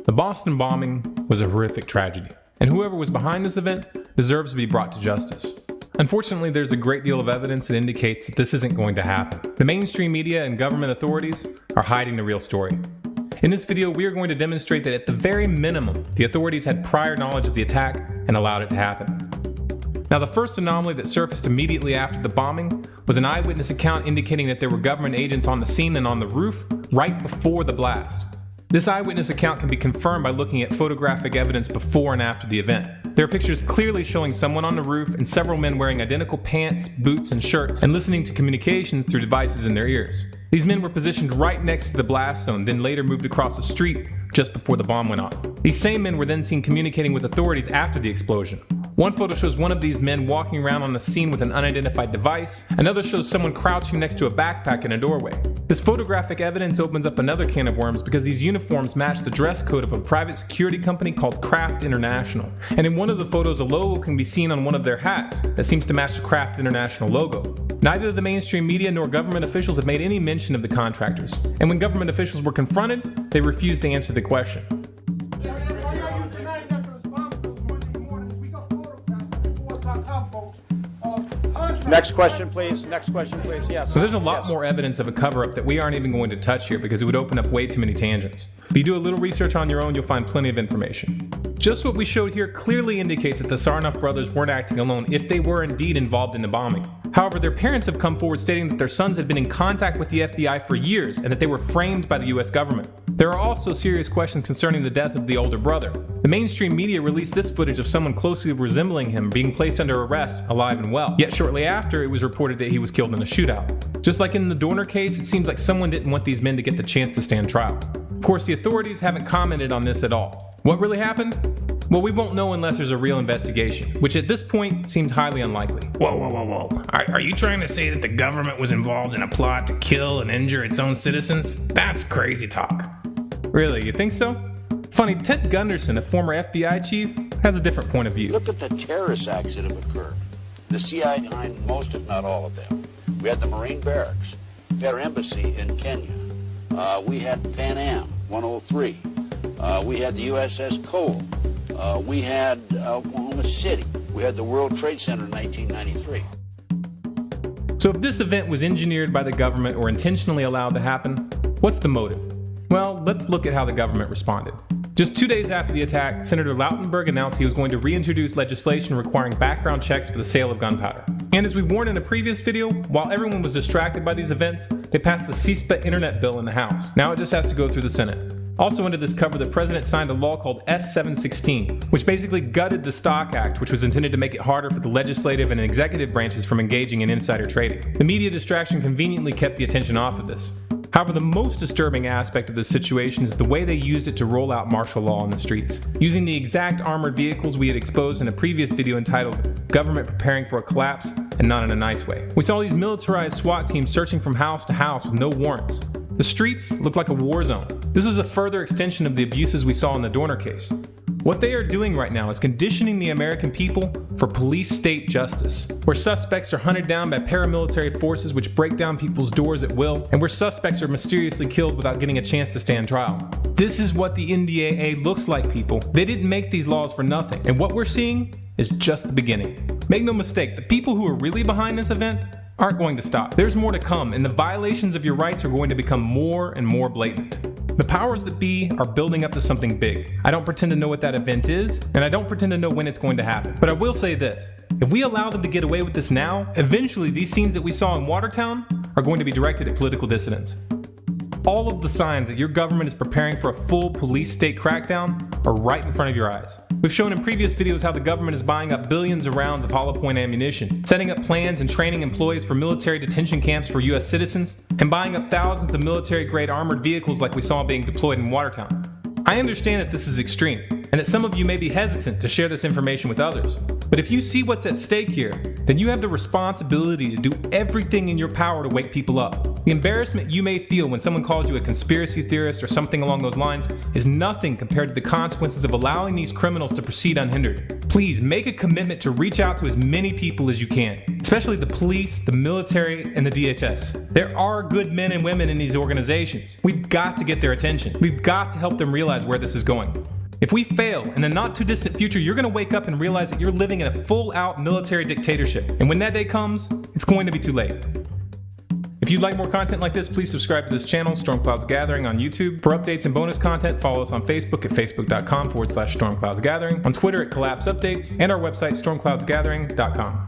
The Boston bombing was a horrific tragedy, and whoever was behind this event deserves to be brought to justice. Unfortunately, there's a great deal of evidence that indicates that this isn't going to happen. The mainstream media and government authorities are hiding the real story. In this video, we are going to demonstrate that at the very minimum, the authorities had prior knowledge of the attack and allowed it to happen. Now, the first anomaly that surfaced immediately after the bombing was an eyewitness account indicating that there were government agents on the scene and on the roof right before the blast. This eyewitness account can be confirmed by looking at photographic evidence before and after the event. There are pictures clearly showing someone on the roof and several men wearing identical pants, boots, and shirts and listening to communications through devices in their ears. These men were positioned right next to the blast zone, then later moved across the street just before the bomb went off. These same men were then seen communicating with authorities after the explosion. One photo shows one of these men walking around on the scene with an unidentified device. Another shows someone crouching next to a backpack in a doorway. This photographic evidence opens up another can of worms because these uniforms match the dress code of a private security company called Kraft International. And in one of the photos, a logo can be seen on one of their hats that seems to match the Kraft International logo. Neither the mainstream media nor government officials have made any mention of the contractors. And when government officials were confronted, they refused to answer the question. Next question, please. Next question, please. Yes. So there's a lot more evidence of a cover-up that we aren't even going to touch here because it would open up way too many tangents. If you do a little research on your own, you'll find plenty of information. Just what we showed here clearly indicates that the Tsarnaev brothers weren't acting alone if they were indeed involved in the bombing. However, their parents have come forward stating that their sons had been in contact with the FBI for years and that they were framed by the US government. There are also serious questions concerning the death of the older brother. The mainstream media released this footage of someone closely resembling him being placed under arrest, alive and well. Yet shortly after, it was reported that he was killed in a shootout. Just like in the Dorner case, it seems like someone didn't want these men to get the chance to stand trial. Of course, the authorities haven't commented on this at all. What really happened? Well, we won't know unless there's a real investigation, which at this point seemed highly unlikely. Whoa. Are you trying to say that the government was involved in a plot to kill and injure its own citizens? That's crazy talk. Really, you think so? Funny, Ted Gunderson, a former FBI chief, has a different point of view. Look at the terrorist acts that have occurred. The CIA behind most, if not all of them. We had the Marine barracks. We had our embassy in Kenya. We had Pan Am 103. We had the USS Cole. We had Oklahoma City. We had the World Trade Center in 1993. So if this event was engineered by the government or intentionally allowed to happen, what's the motive? Well, let's look at how the government responded. Just 2 days after the attack, Senator Lautenberg announced he was going to reintroduce legislation requiring background checks for the sale of gunpowder. And as we warned in a previous video, while everyone was distracted by these events, they passed the CISPA internet bill in the House. Now it just has to go through the Senate. Also under this cover, the president signed a law called S-716, which basically gutted the Stock Act, which was intended to make it harder for the legislative and executive branches from engaging in insider trading. The media distraction conveniently kept the attention off of this. However, the most disturbing aspect of this situation is the way they used it to roll out martial law on the streets, using the exact armored vehicles we had exposed in a previous video entitled Government Preparing for a Collapse, and not in a nice way. We saw these militarized SWAT teams searching from house to house with no warrants. The streets looked like a war zone. This was a further extension of the abuses we saw in the Dorner case. What they are doing right now is conditioning the American people for police state justice, where suspects are hunted down by paramilitary forces which break down people's doors at will, and where suspects are mysteriously killed without getting a chance to stand trial. This is what the NDAA looks like, people. They didn't make these laws for nothing, and what we're seeing is just the beginning. Make no mistake, the people who are really behind this event aren't going to stop. There's more to come, and the violations of your rights are going to become more and more blatant. The powers that be are building up to something big. I don't pretend to know what that event is, and I don't pretend to know when it's going to happen. But I will say this, if we allow them to get away with this now, eventually these scenes that we saw in Watertown are going to be directed at political dissidents. All of the signs that your government is preparing for a full police state crackdown are right in front of your eyes. We've shown in previous videos how the government is buying up billions of rounds of hollow point ammunition, setting up plans and training employees for military detention camps for US citizens, and buying up thousands of military-grade armored vehicles like we saw being deployed in Watertown. I understand that this is extreme, and that some of you may be hesitant to share this information with others. But if you see what's at stake here, then you have the responsibility to do everything in your power to wake people up. The embarrassment you may feel when someone calls you a conspiracy theorist or something along those lines is nothing compared to the consequences of allowing these criminals to proceed unhindered. Please make a commitment to reach out to as many people as you can, especially the police, the military, and the DHS. There are good men and women in these organizations. We've got to get their attention. We've got to help them realize where this is going. If we fail, in the not too distant future, you're gonna wake up and realize that you're living in a full-out military dictatorship. And when that day comes, it's going to be too late. If you'd like more content like this, please subscribe to this channel, Stormclouds Gathering on YouTube. For updates and bonus content, follow us on Facebook at facebook.com/StormcloudsGathering, on Twitter at Collapse Updates, and our website, stormcloudsgathering.com.